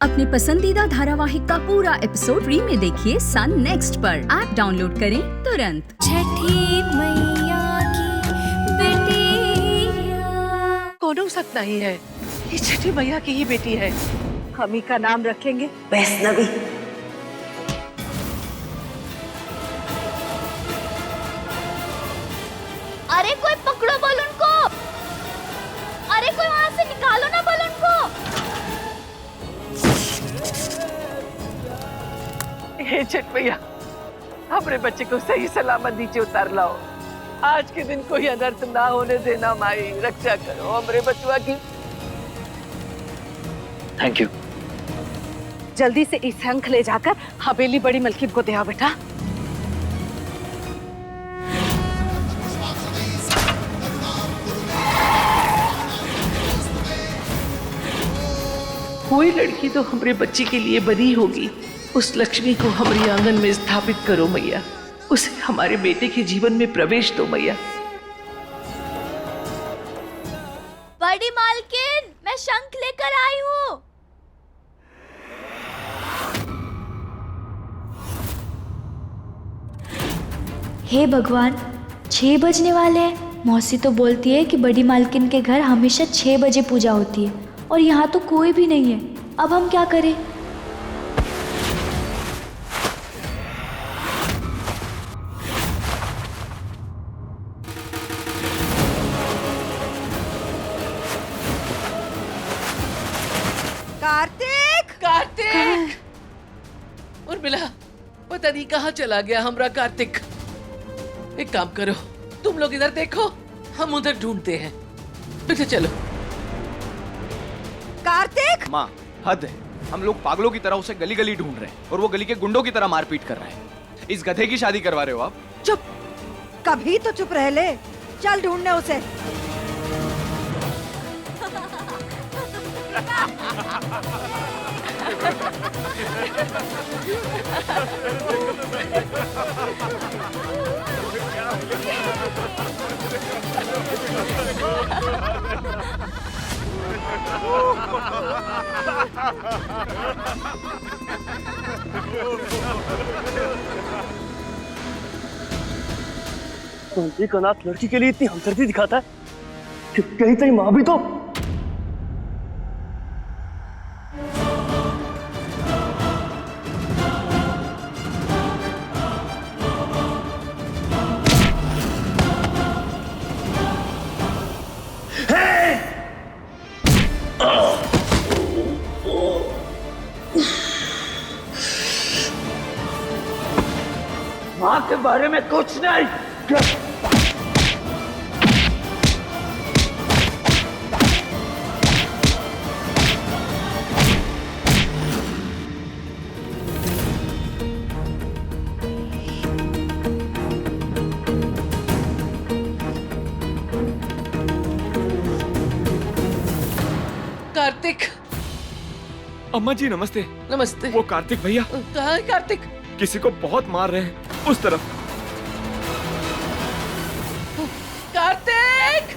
अपने पसंदीदा धारावाहिक का पूरा एपिसोड फ्री में देखिए सन नेक्स्ट पर। ऐप डाउनलोड करें तुरंत। छठी मैया की बेटिया कौन हो सकता ही है, ये छठी मैया की ही बेटी है। हम ही का नाम रखेंगे वैष्णवी। अरे कोई पकड़ो बलून को, अरे कोई वहां से निकालो ना बलून को। हे छठ मैया, हमारे बच्चे को सही सलामत नीचे उतार लाओ। आज के दिन कोई अनर्थ ना होने देना माई, रक्षा करो हमारे बचुआ की। Thank you. जल्दी से इस शंख ले जाकर हवेली बड़ी मलकिन को दे आओ बेटा। कोई लड़की तो हमारे बच्चे के लिए बनी होगी। उस लक्ष्मी को हमारे आंगन में स्थापित करो मैया, उसे हमारे बेटे के जीवन में प्रवेश दो मैया। बड़ी मालकिन, मैं शंख लेकर आई हूँ। हे भगवान, 6 बजने वाले हैं। मौसी तो बोलती है कि बड़ी मालकिन के घर हमेशा 6 बजे पूजा होती है और यहाँ तो कोई भी नहीं है। अब हम क्या करें? कार्तिक, कार्तिक! और मिला, पता नहीं कहाँ चला गया हमारा कार्तिक। एक काम करो, तुम लोग इधर देखो, हम उधर ढूंढते हैं। बेटा चलो। कार्तिक! माँ, हद है। हम लोग पागलों की तरह उसे गली गली ढूंढ रहे हैं और वो गली के गुंडों की तरह मारपीट कर रहे हैं। इस गधे की शादी करवा रहे हो आप? चुप, कभी तो चुप रह ले। चल ढूंढने उसे। एक अनाथ लड़की के लिए इतनी हमदर्दी दिखाता है कि कहीं तेरी माँ भी तो। माँ के बारे में कुछ नहीं। कार्तिक! अम्मा जी नमस्ते। नमस्ते। वो कार्तिक भैया कहाँ है कार्तिक? किसी को बहुत मार रहे हैं, उस तरफ। कार्तिक!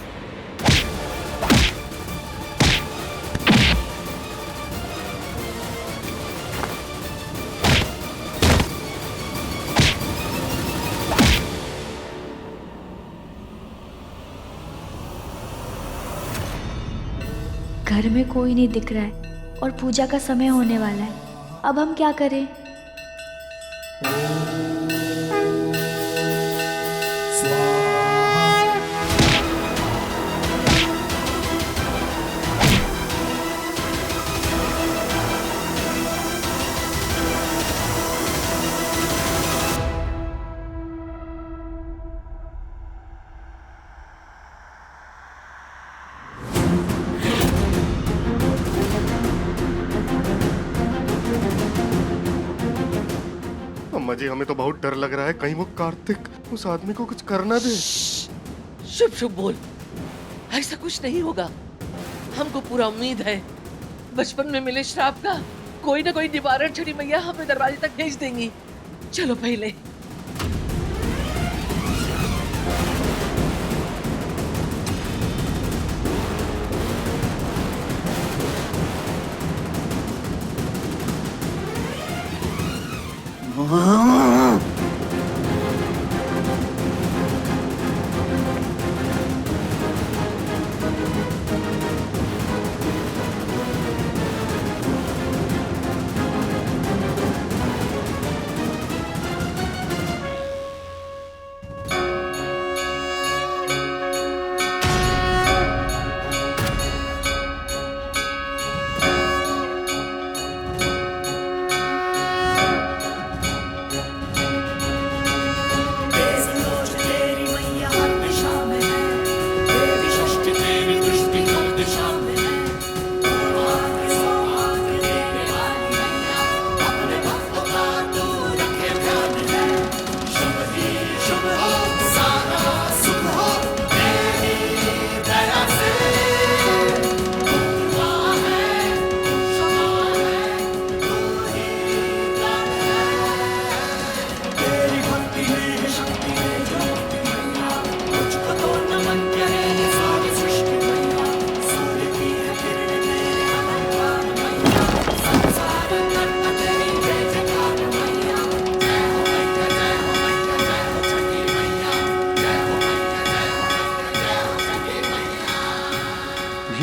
घर में कोई नहीं दिख रहा है और पूजा का समय होने वाला है। अब हम क्या करें? अम्मा जी, हमें तो बहुत डर लग रहा है, कहीं वो कार्तिक उस आदमी को कुछ करना दे। शुभ शुभ बोल, ऐसा कुछ नहीं होगा। हमको पूरा उम्मीद है बचपन में मिले श्राप का कोई ना कोई निवारण छठी मैया हमें दरवाजे तक भेज देंगी। चलो पहले। ये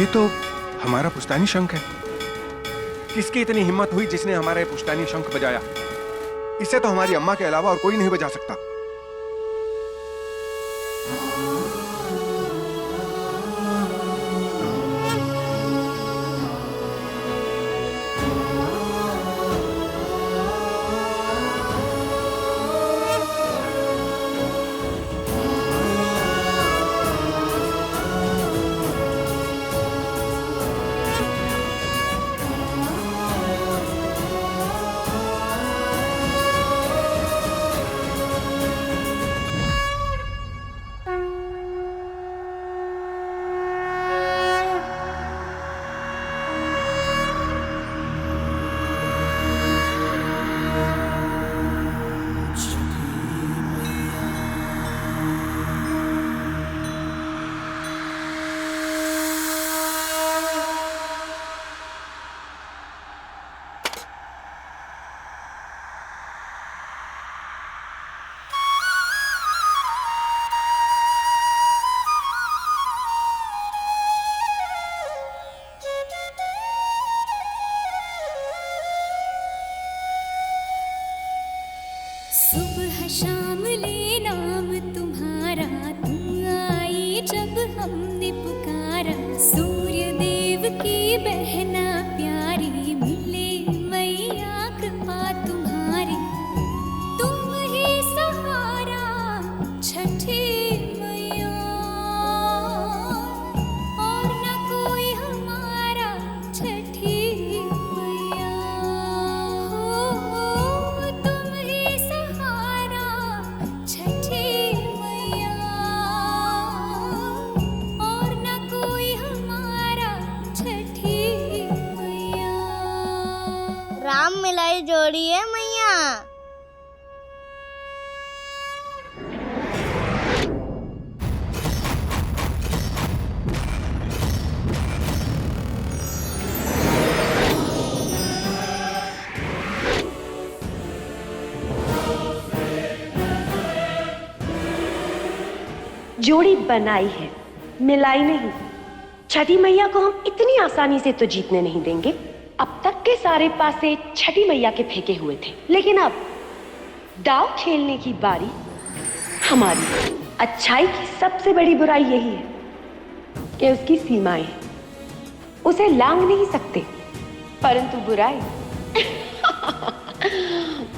तो हमारा पुश्तैनी शंख है। किसकी इतनी हिम्मत हुई जिसने हमारा ये पुश्तैनी शंख बजाया? इसे तो हमारी अम्मा के अलावा और कोई नहीं बजा सकता। सुबह शाम ले नाम तुम्हारा, तुम आई जब हमने पुकारा। सूर्य देव की बहना प्यारी, मिले मैया कृपा तुम्हारी। तुम ही सहारा छठी मैया, और न कोई हमारा छठी मैया। हो तुम ही सहारा छठी मैया, और न कोई हमारा छठी मैया। राम मिलाई जोड़ी है मैया। जोड़ी बनाई है, मिलाई नहीं। छठी मैया को हम इतनी आसानी से तो जीतने नहीं देंगे। अब तक के सारे पासे छठी मैया के फेंके हुए थे, लेकिन अब दाव खेलने की बारी हमारी। अच्छाई की सबसे बड़ी बुराई यही है कि उसकी सीमाएं हैं। उसे लांघ नहीं सकते, परंतु बुराई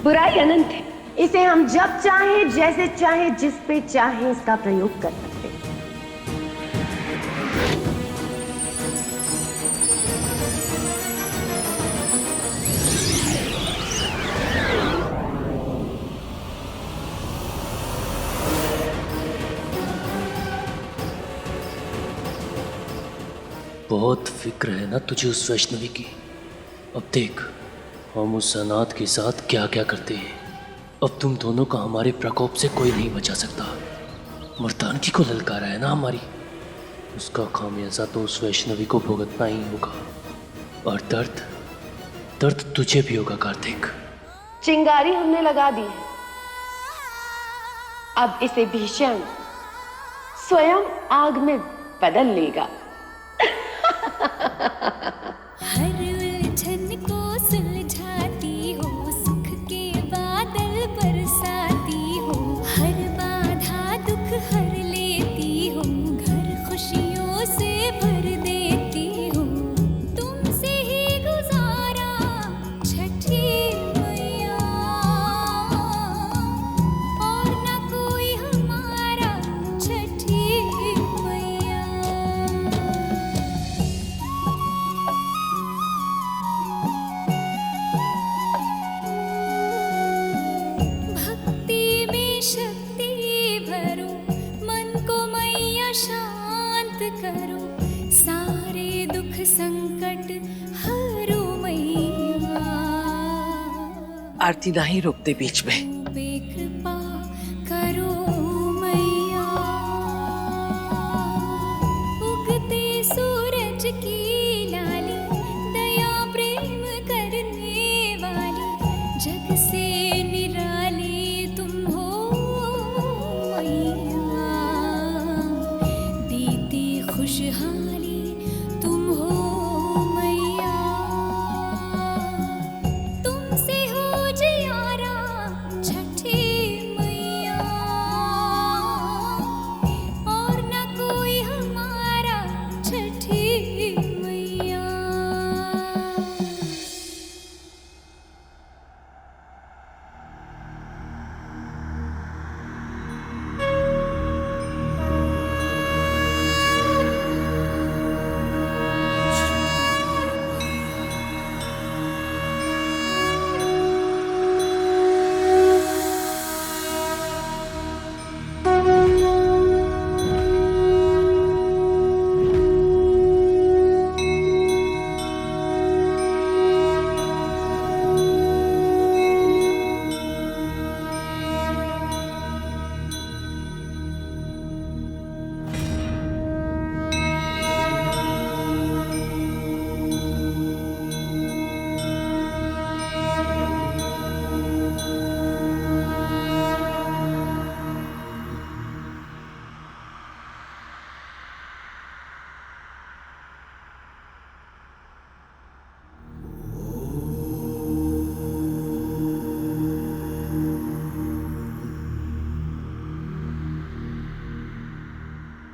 बुराई अनंत है। इसे हम जब चाहे, जैसे चाहे, जिस पे चाहे इसका प्रयोग कर सकते हैं। बहुत फिक्र है ना तुझे उस वैष्णवी की। अब देख हम उस अनाथ के साथ क्या क्या करते हैं। अब तुम दोनों का हमारे प्रकोप से कोई नहीं बचा सकता। मर्दानगी को ललकारा है ना हमारी, उसका खामियाजा तो उस वैष्णवी को भुगतना ही होगा। और दर्द तुझे भी होगा कार्तिक। चिंगारी हमने लगा दी है, अब इसे भीषण स्वयं आग में बदल लेगा। हर उलझन को सुलझाती हो, सुख के बादल बरसाती हो, हर बाधा दुख हर लेती हो, घर खुशियों से भर देती हो, तुमसे ही गुजारा छठी मैया, और न कोई हमारा छठी मैया। भक्ति में शक्ति भरो, मन को मैया शांत करो, सारे दुख संकट हरो मैया। आरती नहीं रोकते बीच में। कृपा करो मैया, उगते सूरज की लाली, दया प्रेम करने वाली, जग से निराली तुम हो मैया, देती खुशहाली तुम हो मैया, तुमसे हो जियारा छठी मैया, और न कोई हमारा छठी मैया।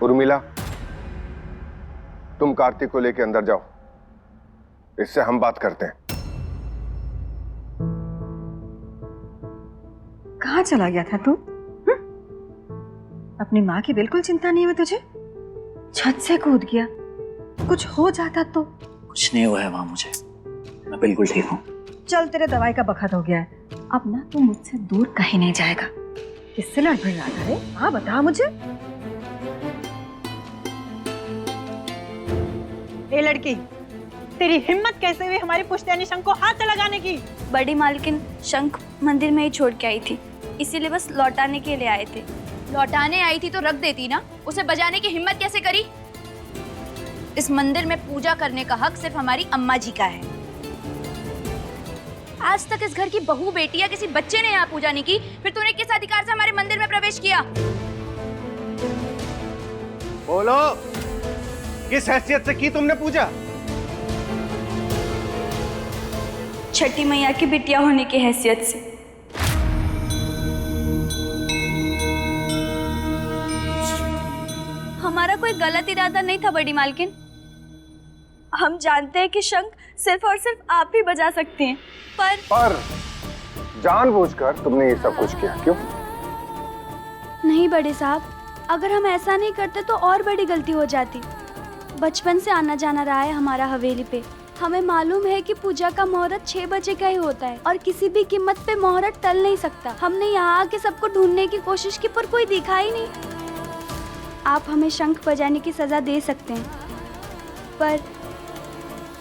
उर्मिला, तुम कार्तिक को लेके अंदर जाओ, इससे हम बात करते हैं। कहाँ चला गया था तू? अपनी माँ की बिल्कुल चिंता नहीं हुई तुझे? छत से कूद गया, कुछ हो जाता तो? कुछ नहीं हुआ है माँ, मुझे मैं बिल्कुल ठीक हूँ। चल, तेरे दवाई का बखत हो गया है, अब ना तू मुझसे दूर कहीं नहीं जाएगा। किससे लड़ भिड़ रहा था रे? हाँ बता मुझे। ए लड़की, तेरी हिम्मत कैसे हुई हमारी पुश्तैनी शंख को हाथ लगाने की? बड़ी मालकिन शंख मंदिर में ही छोड़ के आई थी, इसीलिए बस लौटाने के लिए आए थे। लौटाने आई थी तो रख देती ना, उसे बजाने की हिम्मत कैसे करी? इस मंदिर में पूजा करने का हक सिर्फ हमारी अम्मा जी का है। आज तक इस घर की बहू बेटी या किसी बच्चे ने यहाँ पूजा नहीं की, फिर तूने किस अधिकार से हमारे मंदिर में प्रवेश किया? बोलो, किस हैसियत से की तुमने पूजा? छठी मैया की बिटिया होने की हैसियत से। हमारा कोई गलत इरादा नहीं था बड़ी मालकिन, हम जानते हैं कि शंख सिर्फ और सिर्फ आप ही बजा सकते हैं, पर जानबूझकर तुमने ये सब कुछ किया क्यों? नहीं बड़े साहब, अगर हम ऐसा नहीं करते तो और बड़ी गलती हो जाती। बचपन से आना जाना रहा है हमारा हवेली पे, हमें मालूम है कि पूजा का मुहूर्त 6 बजे का ही होता है और किसी भी कीमत पे मुहूर्त टल नहीं सकता। हमने यहाँ आके सबको ढूंढने की कोशिश की पर कोई दिखा ही नहीं। आप हमें शंख बजाने की सजा दे सकते हैं, पर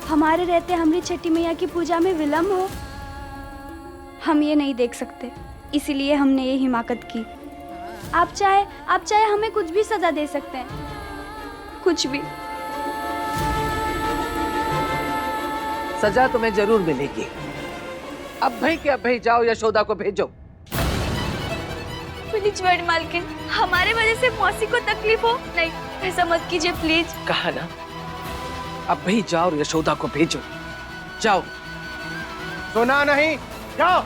हमारे रहते हमारी छठी मैया की पूजा में विलम्ब हो, हम ये नहीं देख सकते, इसीलिए हमने ये हिमाकत की। आप चाहे हमें कुछ भी सजा दे सकते हैं, कुछ भी। सजा तुम्हें जरूर मिलेगी। अब भाई के अब भाई जाओ, यशोदा को भेजो। प्लीज बड़ी मालकिन, हमारे वजह से मौसी को तकलीफ हो, नहीं ऐसा मत कीजिए प्लीज। कहा ना, अब भाई जाओ और यशोदा को भेजो, जाओ। सुना नहीं, जाओ।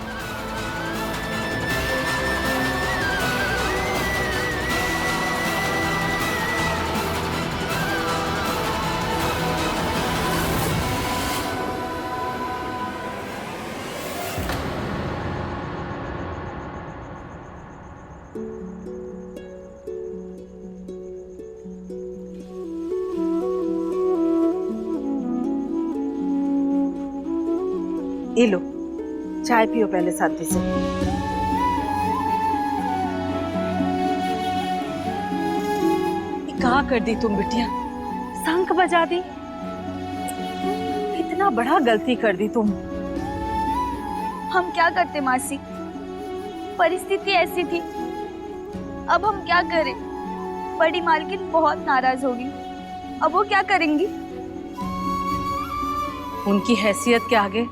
ये लो, चाय पियो पहले शांति से। ये कहाँ कर दी तुम बिटिया? शंख बजा दी। इतना बड़ा गलती कर दी तुम। हम क्या करते मासी, परिस्थिति ऐसी थी, अब हम क्या करें? बड़ी मालकिन बहुत नाराज होगी, अब वो क्या करेंगी? उनकी हैसियत के आगे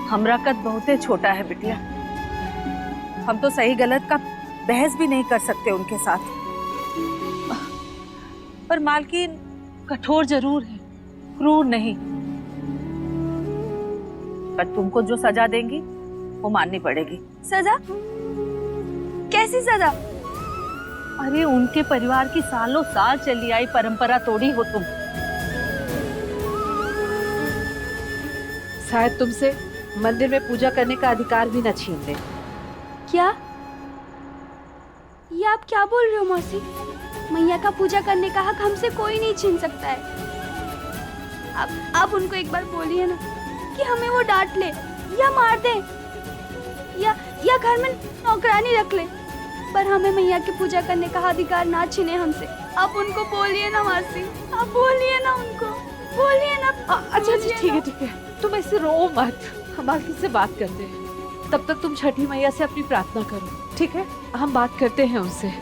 हमरा कद बहुत छोटा है बिटिया। हम तो सही गलत का बहस भी नहीं कर सकते उनके साथ। पर मालकिन कठोर जरूर है, क्रूर नहीं। पर तुमको जो सजा देंगी वो माननी पड़ेगी। सजा? कैसी सजा? अरे उनके परिवार की सालों साल चली आई परंपरा तोड़ी हो तुम। शायद तुमसे मंदिर में पूजा करने का अधिकार भी न छीन ले। क्या? ये आप क्या बोल रहे हो मौसी? मैया का पूजा करने का हक हमसे कोई नहीं छीन सकता है। आप उनको एक बार बोलिए ना कि हमें वो डांट ले या मार दे या घर में नौकरानी रख ले, पर हमें मैया की पूजा करने का अधिकार ना छीने हमसे। आप उनको बोलिए ना मासी, आप बोलिए ना उनको, बोलिए ना। अच्छा ठीक है ठीक है, तुम ऐसे रो मत, हम बाकी से बात करते हैं। तब तक तुम छठी मैया से अपनी प्रार्थना करो, ठीक है? हम बात करते हैं उनसे।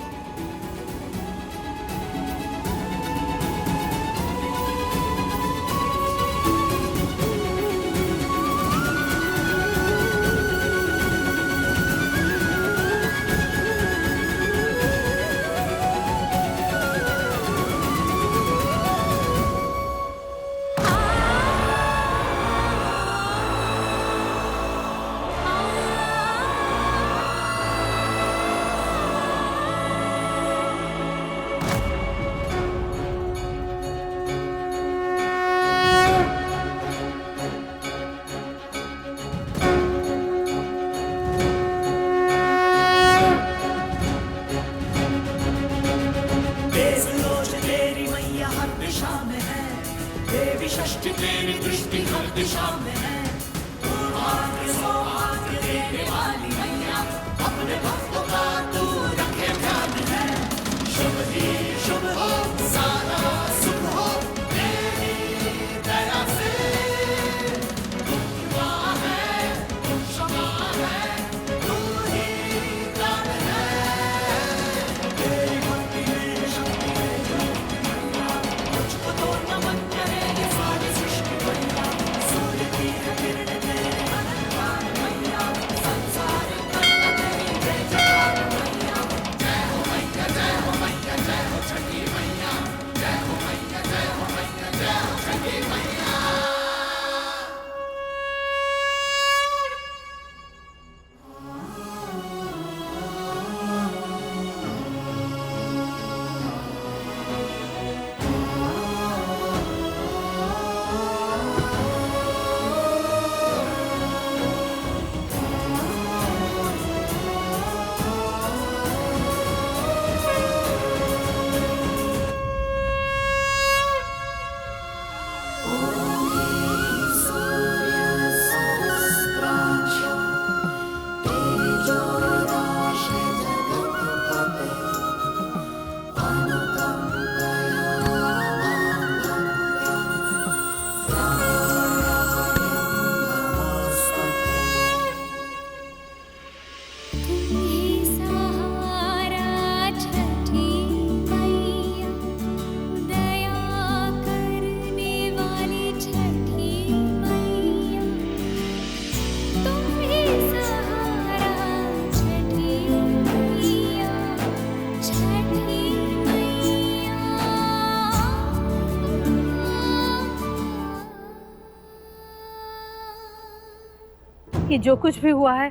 कि जो कुछ भी हुआ है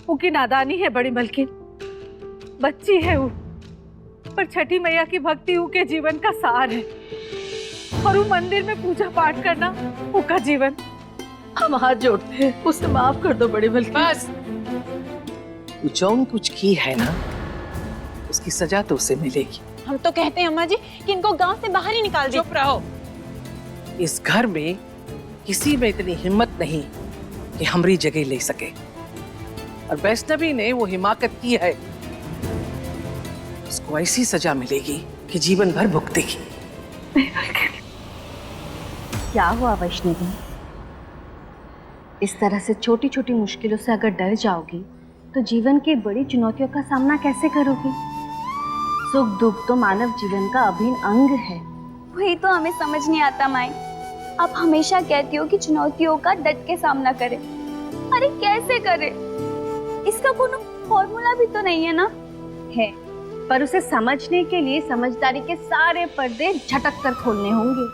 उनकी नादानी है बड़ी मलकिन, बच्ची है वो, पर छठी मैया की भक्ति उनके जीवन का सार है और वो मंदिर में पूजा पाठ करना उनका जीवन। हम हाथ जोड़ते हैं, उसे माफ कर दो बड़ी मलकिन। बस जौन कुछ की है ना उसकी सजा तो उसे मिलेगी। हम तो कहते हैं अम्मा जी कि इनको गांव से बाहर ही निकाल दो। चुप रहो। इस घर में किसी में इतनी हिम्मत नहीं कि हमारी जगह ले सके, और वैष्णवी ने वो हिमाकत की है, उसको ऐसी सजा मिलेगी कि जीवन भर भुगतेगी। क्या हुआ वैष्णवी? इस तरह से छोटी छोटी मुश्किलों से अगर डर जाओगी तो जीवन की बड़ी चुनौतियों का सामना कैसे करोगी? सुख दुख तो मानव जीवन का अभिन्न अंग है। वही तो हमें समझ नहीं आता माई। आप हमेशा कहती हो कि चुनौतियों का डट के सामना करें। अरे कैसे करें? इसका कोई फॉर्मूला भी तो नहीं है ना। है, पर उसे समझने के लिए समझदारी के सारे पर्दे झटक कर खोलने होंगे।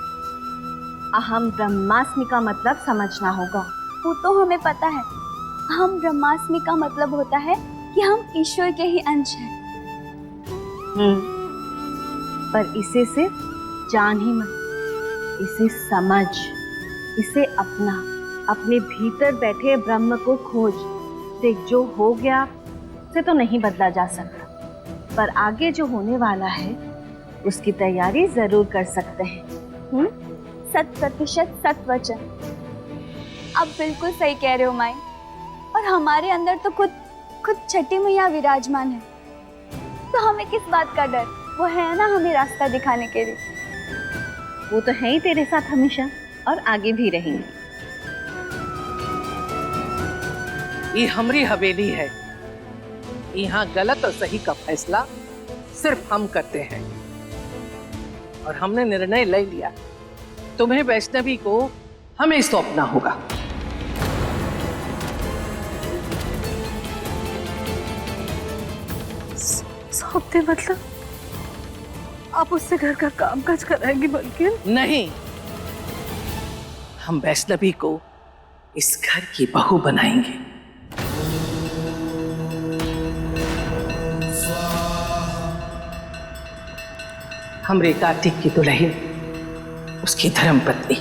अहम ब्रह्मास्मि का मतलब समझना होगा। वो तो हमें पता है। हम ब्रह्मास्मि का मतलब होता है कि हम ईश्वर के ही अंश हैं। पर इसे सिर्फ जान ही मत, इसे समझ, इसे अपना, अपने भीतर बैठे ब्रह्म को खोज। देख, जो हो गया उसे तो नहीं बदला जा सकता, पर आगे जो होने वाला है उसकी तैयारी जरूर कर सकते हैं। 100% सत वचन। आप बिल्कुल सही कह रहे हो माई। और हमारे अंदर तो खुद छठी मैया विराजमान है, तो हमें किस बात का डर? वो है ना हमें रास्ता दिखाने के लिए। वो तो है ही तेरे साथ हमेशा और आगे भी रहेंगे। ये हमारी हवेली है, यहाँ गलत और सही का फैसला सिर्फ हम करते हैं, और हमने निर्णय ले लिया तुम्हें वैष्णवी को हमें सौंपना होगा। सौंपते मतलब आप उससे घर का कामकाज कराएंगी मलकिन? नहीं, हम वैष्णवी को इस घर की बहू बनाएंगे। हमरे कार्तिक की दुल्हन, उसकी धर्म पत्नी।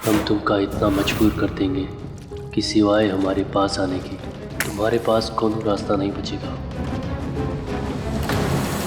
हम तुमका इतना मजबूर कर देंगे कि सिवाय हमारे पास आने के तुम्हारे पास कोई रास्ता नहीं बचेगा।